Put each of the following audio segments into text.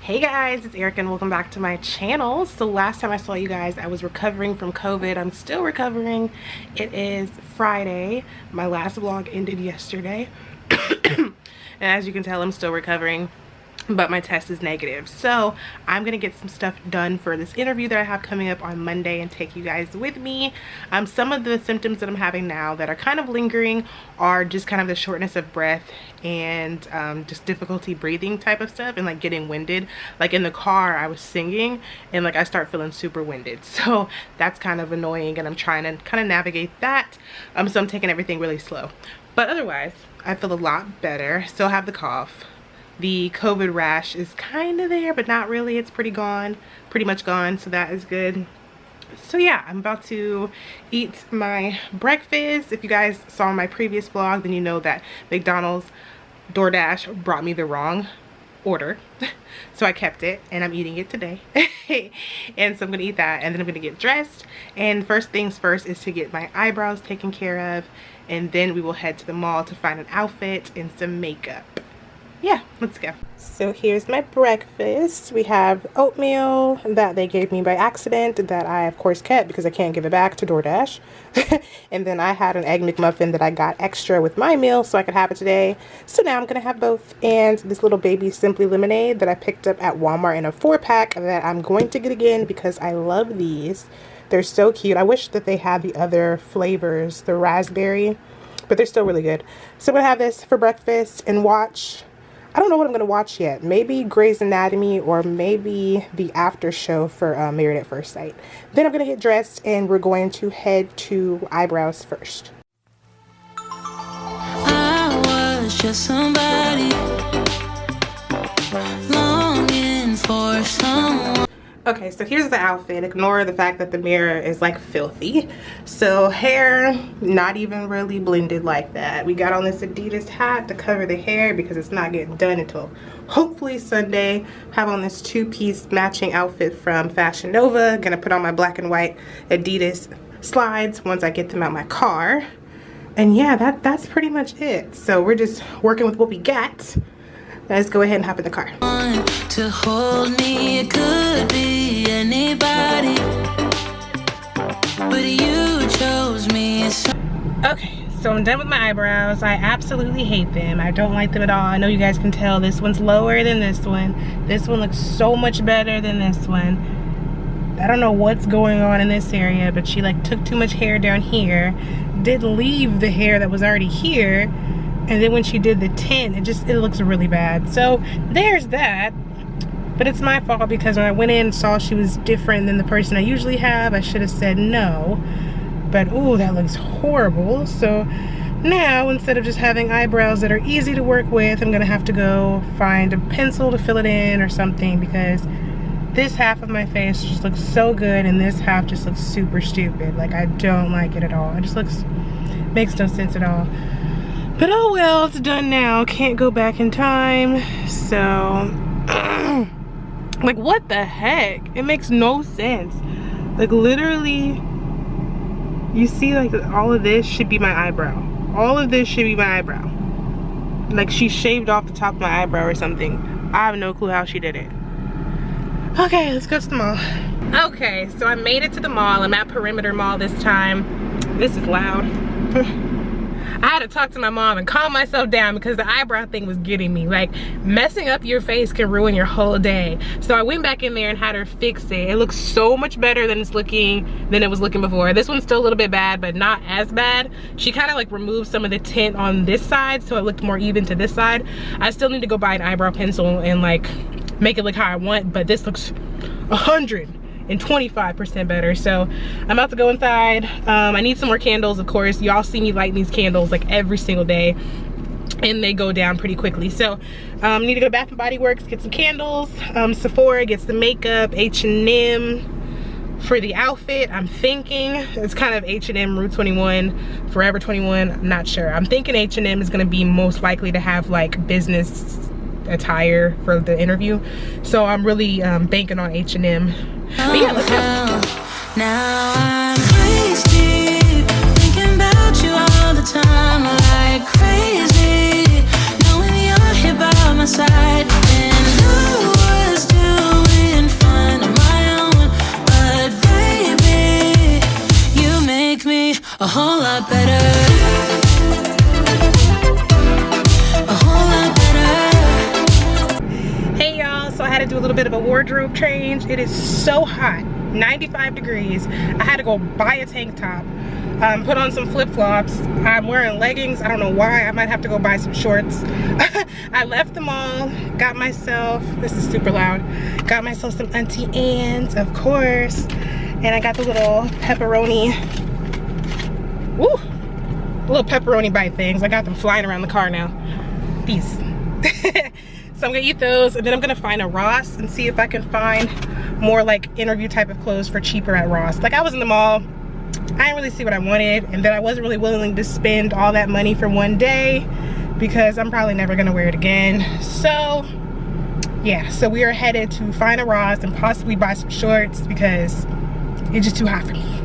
Hey guys, it's Erica and welcome back to my channel. So last time I saw you guys, I was recovering from COVID. I'm still recovering. It is Friday. My last vlog ended yesterday. And as you can tell, I'm still recovering, but my test is negative. So I'm gonna get some stuff done for this interview that I have coming up on Monday and take you guys with me. Some of the symptoms that I'm having now that are kind of lingering are just kind of the shortness of breath and just difficulty breathing type of stuff, and like getting winded. Like in the car I was singing and like I start feeling super winded, so that's kind of annoying, and I'm trying to kind of navigate that. So I'm taking everything really slow, but otherwise I feel a lot better. Still have the cough. The COVID rash is kind of there, but not really. It's pretty much gone, so that is good. So yeah, I'm about to eat my breakfast. If you guys saw my previous vlog, then you know that McDonald's DoorDash brought me the wrong order. So I kept it and I'm eating it today. And so I'm gonna eat that and then I'm gonna get dressed. And first things first is to get my eyebrows taken care of, and then we will head to the mall to find an outfit and some makeup. Yeah, let's go. So here's my breakfast. We have oatmeal that they gave me by accident that I of course kept because I can't give it back to DoorDash. And then I had an egg McMuffin that I got extra with my meal so I could have it today. So now I'm gonna have both, and this little baby Simply lemonade that I picked up at Walmart in a 4-pack that I'm going to get again because I love these. They're so cute. I wish that they had the other flavors, the raspberry, but they're still really good. So I'm gonna have this for breakfast and watch, I don't know what I'm going to watch yet. Maybe Grey's Anatomy or maybe the after show for Married at First Sight. Then I'm going to get dressed and we're going to head to eyebrows first. I was just somebody longing for someone. Okay, so here's the outfit. Ignore the fact that the mirror is like filthy. So hair, not even really blended like that. We got on this Adidas hat to cover the hair because it's not getting done until hopefully Sunday. Have on this 2-piece matching outfit from Fashion Nova. Gonna put on my black and white Adidas slides once I get them out my car. And yeah, that's pretty much it. So we're just working with what we got. Let's go ahead and hop in the car. To hold me, it could be anybody, but you chose me. Okay, so I'm done with my eyebrows. I absolutely hate them. I don't like them at all. I know you guys can tell this one's lower than this one. This one looks so much better than this one. I don't know what's going on in this area, but she like took too much hair down here, did leave the hair that was already here. And then when she did the tint, it looks really bad. So there's that. But it's my fault because when I went in and saw she was different than the person I usually have, I should have said no. But ooh, that looks horrible. So now instead of just having eyebrows that are easy to work with, I'm gonna have to go find a pencil to fill it in or something, because this half of my face just looks so good and this half just looks super stupid. Like, I don't like it at all. It just makes no sense at all. But oh well, it's done now. Can't go back in time. So, like, what the heck? It makes no sense. Like, literally, you see, like, all of this should be my eyebrow. All of this should be my eyebrow. Like, she shaved off the top of my eyebrow or something. I have no clue how she did it. Okay, let's go to the mall. Okay, so I made it to the mall. I'm at Perimeter Mall this time. This is loud. I had to talk to my mom and calm myself down because the eyebrow thing was getting me. Like, messing up your face can ruin your whole day. So I went back in there and had her fix it. It looks so much better than it was looking before. This one's still a little bit bad, but not as bad. She kind of like removed some of the tint on this side, so it looked more even to this side. I still need to go buy an eyebrow pencil and like make it look how I want, but this looks 125% better. So I'm about to go inside. I need some more candles, of course. Y'all see me lighting these candles like every single day and they go down pretty quickly. So need to go to Bath and Body Works, get some candles. Sephora, get some makeup. H&M for the outfit. I'm thinking it's kind of H&M, Rue 21, Forever 21. I'm not sure. I'm thinking H&M is going to be most likely to have like business attire for the interview, so I'm really banking on H&M. But yeah, let's go. Now I'm crazy, thinking about you all the time, like crazy, knowing you're here by my side, and who was doing a whole lot better. A whole lot better. Hey y'all, so I had to do a little bit of a wardrobe change. It is so hot, 95 degrees. I had to go buy a tank top, put on some flip-flops. I'm wearing leggings. I don't know why. I might have to go buy some shorts. I left the mall, got myself, this is super loud, got myself some Auntie Anne's, of course, and I got the little pepperoni, woo, little pepperoni bite things. I got them flying around the car now. These. So I'm gonna eat those, and then I'm gonna find a Ross and see if I can find more like interview type of clothes for cheaper at Ross. Like, I was in the mall, I didn't really see what I wanted, and then I wasn't really willing to spend all that money for one day because I'm probably never gonna wear it again. So yeah, so we are headed to find a Ross and possibly buy some shorts because it's just too hot for me.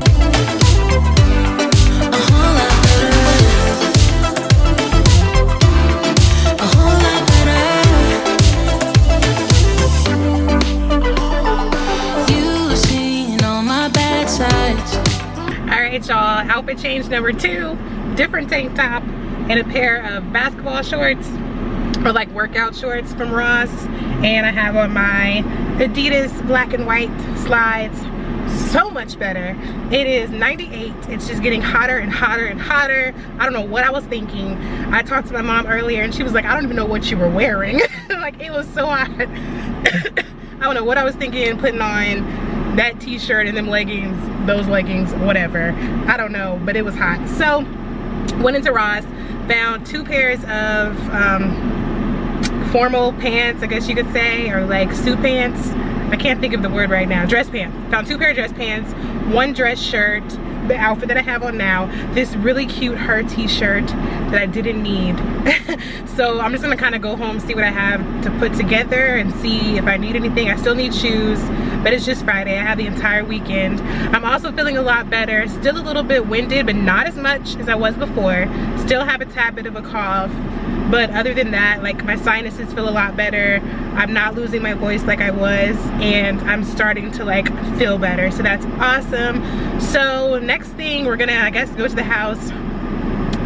Alright y'all, outfit change number 2, different tank top and a pair of basketball shorts, or like workout shorts from Ross, and I have on my Adidas black and white slides. So much better. It is 98. It's just getting hotter and hotter and hotter. I don't know what I was thinking. I talked to my mom earlier and she was like, I don't even know what you were wearing. Like, it was so hot. I don't know what I was thinking, putting on that t-shirt and them leggings, those leggings, whatever. I don't know, but it was hot. So went into Ross, found 2 pairs of formal pants, I guess you could say, or like suit pants. I can't think of the word right now. Dress pants. Found 2 pair of dress pants, 1 dress shirt, the outfit that I have on now, this really cute her t-shirt that I didn't need. So I'm just gonna kind of go home, see what I have to put together and see if I need anything. I still need shoes, but it's just Friday. I have the entire weekend. I'm also feeling a lot better. Still a little bit winded, but not as much as I was before. Still have a tad bit of a cough. But other than that, like, my sinuses feel a lot better. I'm not losing my voice like I was, and I'm starting to like feel better. So that's awesome. So next thing, we're gonna, I guess, go to the house,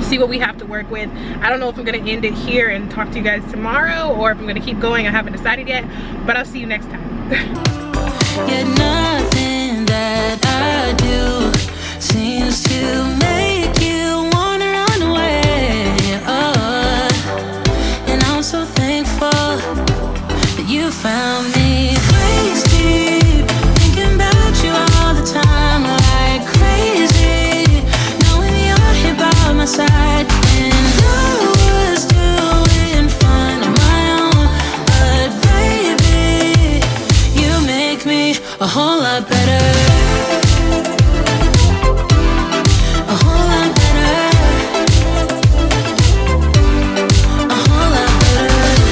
see what we have to work with. I don't know if I'm gonna end it here and talk to you guys tomorrow, or if I'm gonna keep going. I haven't decided yet, but I'll see you next time. Yet nothing that I do seems to make you wanna run away. And I'm so thankful that you found me. Waist deep, thinking about you all the time like crazy, knowing you're here by my side. And I was doing fine on my own, but baby, you make me a whole lot better. A whole lot better. A whole lot better. A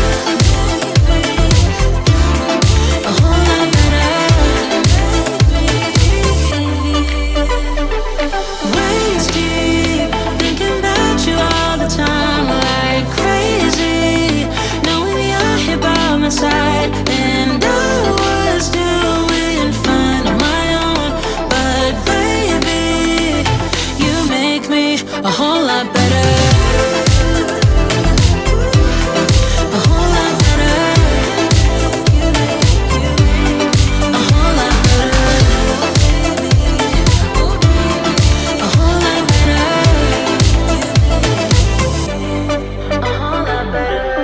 whole lot better. A whole lot better. A whole lot better.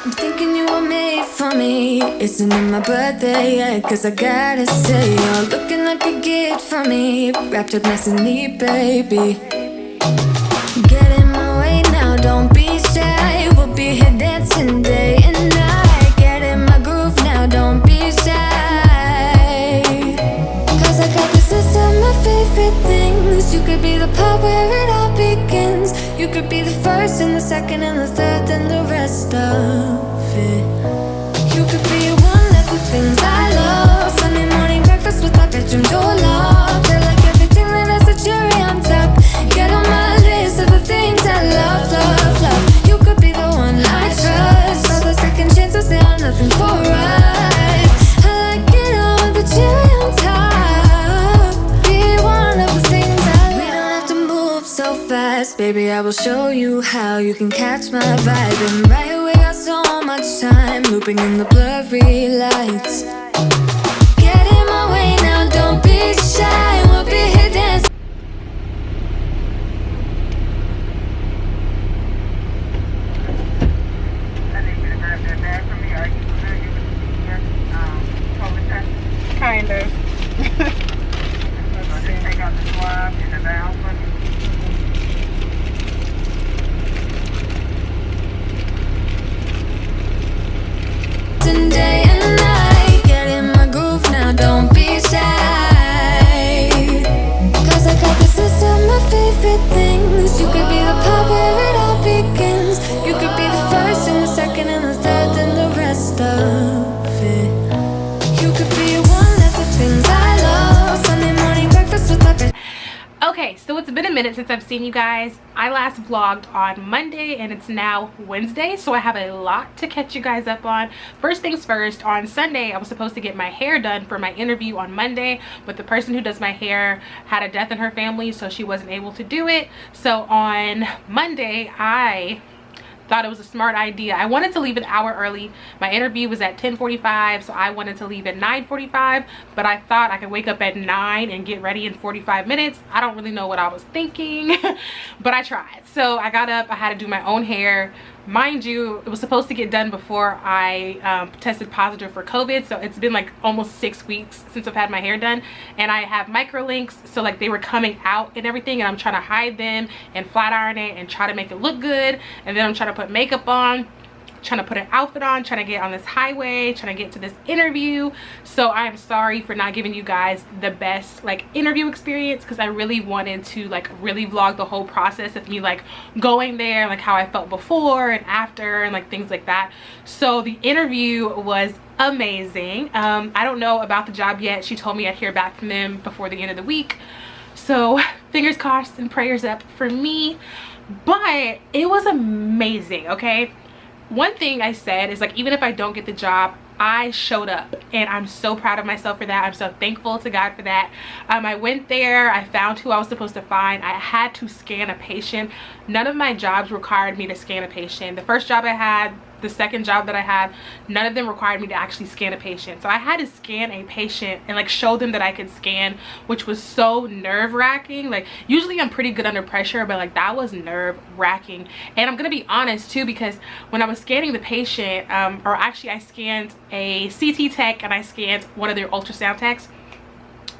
I'm thinking you were made for me. Isn't it my birthday yet? Cause I gotta say, you're looking like a gift for me, wrapped up nice and neat, baby. Get in my way now, don't be shy. We'll be here dancing day and night. Get in my groove now, don't be shy. Cause I got this list of my favorite things. You could be the part where it all begins. You could be the first and the second and the third, then the rest of it. You could be one of the things I love. Sunday morning breakfast with my bedroom door locked. I like everything that has a cherry on top. Get on my list of the things I love. I will show you how you can catch my vibe. And right away got so much time, looping in the blurry lights. Get in my way now, don't be shy. We'll be here dancing. Kind of. Take out the swab and the valve for me. Day and night, get in my groove now, don't be shy. Cause I got this list of my favorite things. You could be the part where it all begins. You could be the first and the second and the third and the rest of it. You could be one of the things I love. Sunday morning breakfast with my best. Okay, so it's been a minute since I've seen you guys. I last vlogged on Monday and it's now Wednesday, so I have a lot to catch you guys up on. First things first, on Sunday I was supposed to get my hair done for my interview on Monday, but the person who does my hair had a death in her family, so she wasn't able to do it. So on Monday I thought it was a smart idea. I wanted to leave an hour early. My interview was at 10:45, so I wanted to leave at 9:45, but I thought I could wake up at 9 and get ready in 45 minutes. I don't really know what I was thinking, but I tried. So I got up, I had to do my own hair. Mind you, it was supposed to get done before I tested positive for COVID, so it's been like almost 6 weeks since I've had my hair done, and I have micro links, so like they were coming out and everything, and I'm trying to hide them and flat iron it and try to make it look good, and then I'm trying to put makeup on, trying to put an outfit on, trying to get on this highway, trying to get to this interview. So I am sorry for not giving you guys the best like interview experience, because I really wanted to like really vlog the whole process of me like going there, like how I felt before and after and like things like that. So the interview was amazing. I don't know about the job yet. She told me I'd hear back from them before the end of the week, so fingers crossed and prayers up for me. But it was amazing. Okay, one thing I said is like, even if I don't get the job, I showed up, and I'm so proud of myself for that. I'm so thankful to God for that. I went there, I found who I was supposed to find. I had to scan a patient. None of my jobs required me to scan a patient. The first job I had, the second job that I had, none of them required me to actually scan a patient. So I had to scan a patient and like show them that I could scan, which was so nerve-wracking. Like usually I'm pretty good under pressure, but like that was nerve-wracking. And I'm gonna be honest too, because when I was scanning the patient, or actually I scanned a CT tech and I scanned one of their ultrasound techs.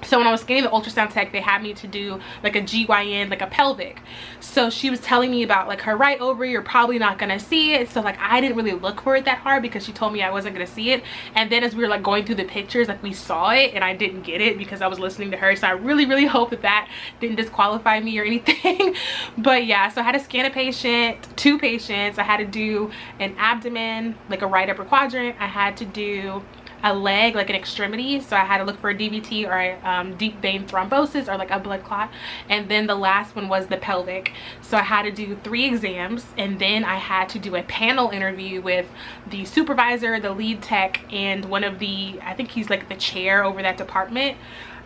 So when I was scanning the ultrasound tech, they had me to do like a GYN, like a pelvic. So she was telling me about like her right ovary, you're probably not gonna see it. So like I didn't really look for it that hard because she told me I wasn't gonna see it. And then as we were like going through the pictures, like we saw it and I didn't get it because I was listening to her. So I really hope that that didn't disqualify me or anything. But yeah, so I had to scan a patient, 2 patients. I had to do an abdomen, like a right upper quadrant. I had to do a leg, like an extremity, so I had to look for a DVT or a deep vein thrombosis or like a blood clot. And then the last one was the pelvic, so I had to do 3 exams, and then I had to do a panel interview with the supervisor, the lead tech, and one of the, I think he's like the chair over that department.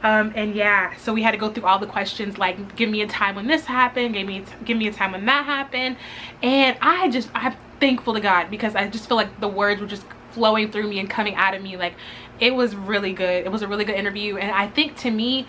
And yeah, so we had to go through all the questions like, give me a time when this happened, give me a time when that happened. And I'm thankful to God, because I just feel like the words were just flowing through me and coming out of me. Like it was really good. It was a really good interview, and I think to me,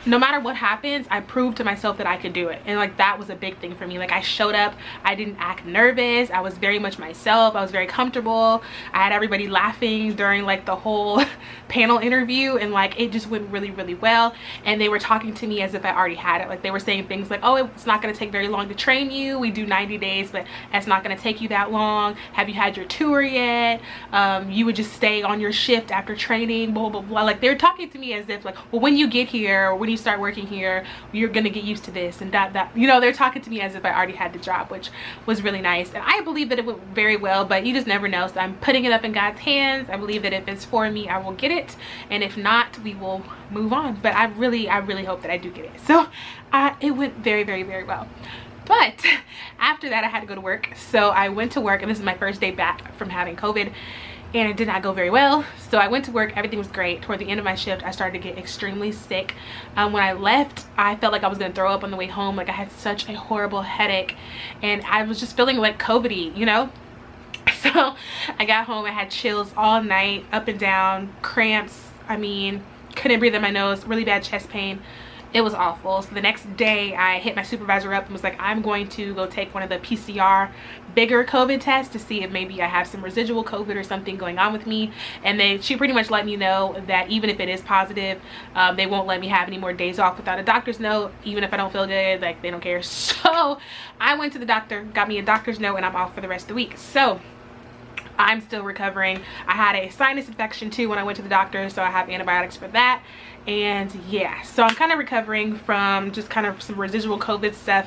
no matter what happens, I proved to myself that I could do it. And like that was a big thing for me. Like I showed up, I didn't act nervous, I was very much myself, I was very comfortable. I had everybody laughing during like the whole panel interview, and like it just went really well. And they were talking to me as if I already had it. Like they were saying things like, oh, it's not going to take very long to train you, we do 90 days, but it's not going to take you that long. Have you had your tour yet? You would just stay on your shift after training, blah blah blah. Like they were talking to me as if like, well, when you get here, or when you start working here, you're gonna get used to this and that, you know. They're talking to me as if I already had the job, which was really nice. And I believe that it went very well, but you just never know. So I'm putting it up in God's hands. I believe that if it's for me, I will get it, and if not, we will move on. But I really hope that I do get it. So it went very well. But after that, I had to go to work. So I went to work, and this is my first day back from having COVID. and it did not go very well. So I went to work, everything was great. Toward the end of my shift, I started to get extremely sick. When I left, I felt like I was gonna throw up on the way home. Like I had such a horrible headache, and I was just feeling like COVID-y, you know? So I got home, I had chills all night, up and down, cramps. I mean, couldn't breathe in my nose, really bad chest pain. It was awful. So the next day I hit my supervisor up and was like, I'm going to go take one of the PCR bigger COVID tests to see if maybe I have some residual COVID or something going on with me. And she pretty much let me know that even if it is positive, they won't let me have any more days off without a doctor's note. Even if I don't feel good, like they don't care. So I went to the doctor, got me a doctor's note, and I'm off for the rest of the week. So I'm still recovering. I had a sinus infection too when I went to the doctor, so I have antibiotics for that. And yeah, so I'm kind of recovering from just kind of some residual COVID stuff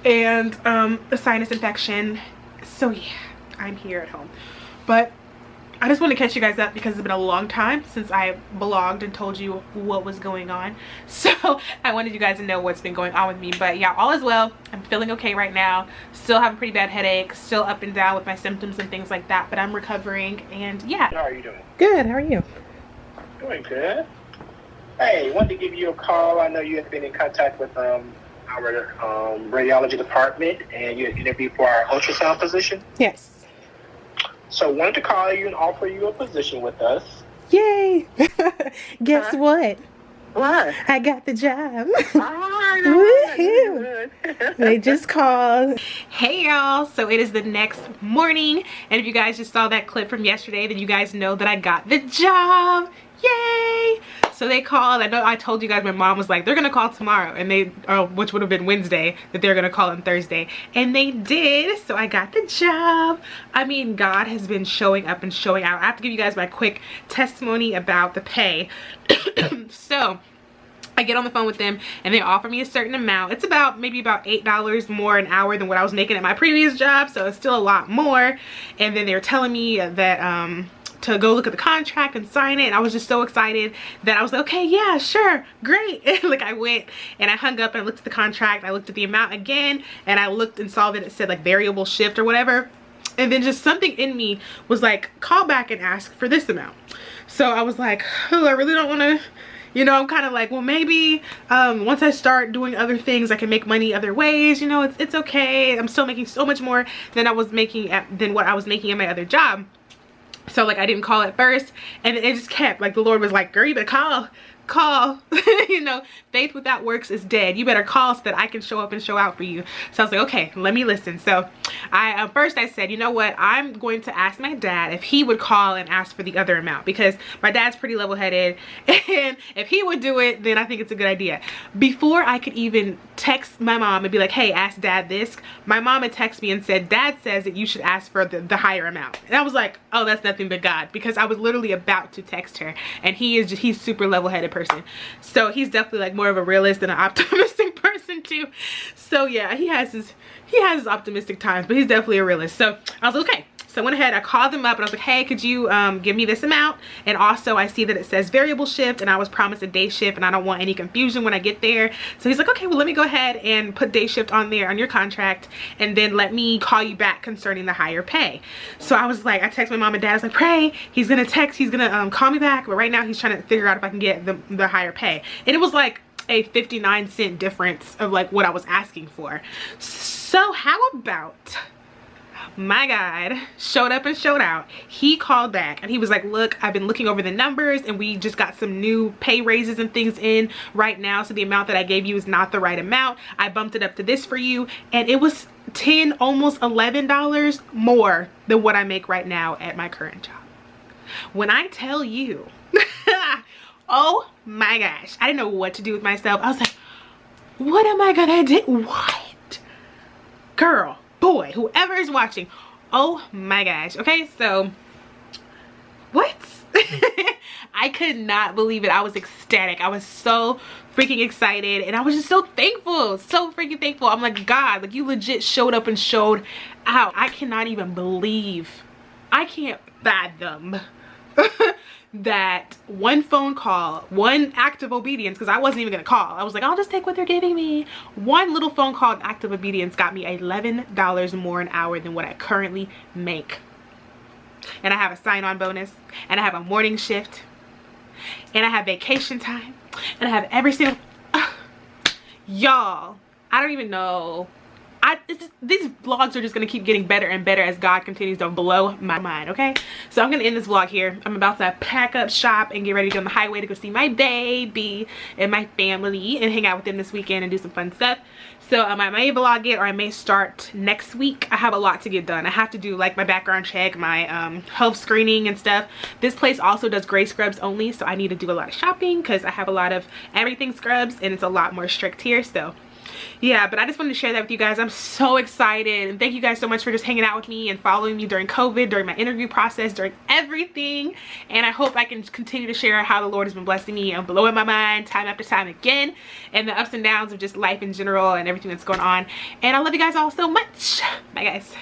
and a sinus infection. So yeah, I'm here at home. But I just want to catch you guys up because it's been a long time since I vlogged and told you what was going on. So I wanted you guys to know what's been going on with me. But yeah, all is well. I'm feeling okay right now. Still have a pretty bad headache. Still up and down with my symptoms and things like that. But I'm recovering, and yeah. How are you doing? Good. How are you? Doing good. Hey, wanted to give you a call. I know you have been in contact with our radiology department, and you had interviewed for our ultrasound position. Yes. So wanted to call you and offer you a position with us. Yay! Guess what? What? I got the job. Woohoo! They just called. Hey y'all, so it is the next morning, and if you guys just saw that clip from yesterday, then you guys know that I got the job. Yay! So they called. I know I told you guys my mom was like, they're gonna call tomorrow, and they which would have been Wednesday, that they're gonna call on Thursday, and they did. So I got the job. I mean, God has been showing up and showing out. I have to give you guys my quick testimony about the pay. So I get on the phone with them and they offer me a certain amount. It's maybe about $8 more an hour than what I was making at my previous job, so it's still a lot more. And then they're telling me that to go look at the contract and sign it, and I was just so excited that I was like, okay, yeah, sure, great. Like I went and I hung up and I looked at the contract, I looked at the amount again, and I looked and saw that it said like variable shift or whatever, and then just something in me was like, call back and ask for this amount. So I was like, oh, I really don't want to, you know, I'm kind of like, well, maybe once I start doing other things, I can make money other ways, you know, it's okay. I'm still making so much more than I was making than what I was making in my other job. So like I didn't call at first, and it just kept like, the Lord was like, girl, you better call you know, faith without works is dead. You better call so that I can show up and show out for you. So I was like, okay, let me listen. So first I said, you know what, I'm going to ask my dad if he would call and ask for the other amount, because my dad's pretty level-headed, and if he would do it, then I think it's a good idea. Before I could even text my mom and be like, hey, ask dad this, my mom had texted me and said, dad says that you should ask for the higher amount. And I was like, oh, that's nothing but God, because I was literally about to text her, and he's super level-headed person. So he's definitely like more of a realist than an optimistic person too. So yeah, he has his optimistic times, but he's definitely a realist. So I was like, okay. So I went ahead, I called him up and I was like, hey, could you give me this amount? And also I see that it says variable shift, and I was promised a day shift, and I don't want any confusion when I get there. So he's like, okay, well, let me go ahead and put day shift on there on your contract, and then let me call you back concerning the higher pay. So I was like, I text my mom and dad, I was like, pray, he's gonna call me back, but right now he's trying to figure out if I can get the higher pay. And it was like a 59-cent difference of like what I was asking for. So how about my God showed up and showed out? He called back and he was like, look, I've been looking over the numbers, and we just got some new pay raises and things in right now, so the amount that I gave you is not the right amount. I bumped it up to this for you, and it was $10, almost $11 more than what I make right now at my current job. When I tell you oh my gosh, I didn't know what to do with myself. I was like, what am I gonna do? What? Girl, boy, whoever is watching, oh my gosh. Okay, so what? I could not believe it. I was ecstatic. I was so freaking excited, and I was just so thankful, so freaking thankful. I'm like, God, like, you legit showed up and showed out. I cannot even believe, I can't fathom that one phone call, one act of obedience, because I wasn't even gonna call. I was like, I'll just take what they're giving me. One little phone call and act of obedience got me $11 more an hour than what I currently make. and I have a sign-on bonus, and I have a morning shift, and I have vacation time, and I have every single y'all, I don't even know. These vlogs are just gonna keep getting better and better as God continues to blow my mind, okay? So I'm gonna end this vlog here. I'm about to pack up shop and get ready to go on the highway to go see my baby and my family and hang out with them this weekend and do some fun stuff. So I may vlog it, or I may start next week. I have a lot to get done. I have to do like my background check, my health screening and stuff. This place also does gray scrubs only, so I need to do a lot of shopping because I have a lot of everything scrubs and it's a lot more strict here. So yeah, but I just wanted to share that with you guys. I'm so excited, and thank you guys so much for just hanging out with me and following me during COVID, during my interview process, during everything. And I hope I can continue to share how the Lord has been blessing me and blowing my mind time after time again, and the ups and downs of just life in general and everything that's going on. And I love you guys all so much. Bye guys.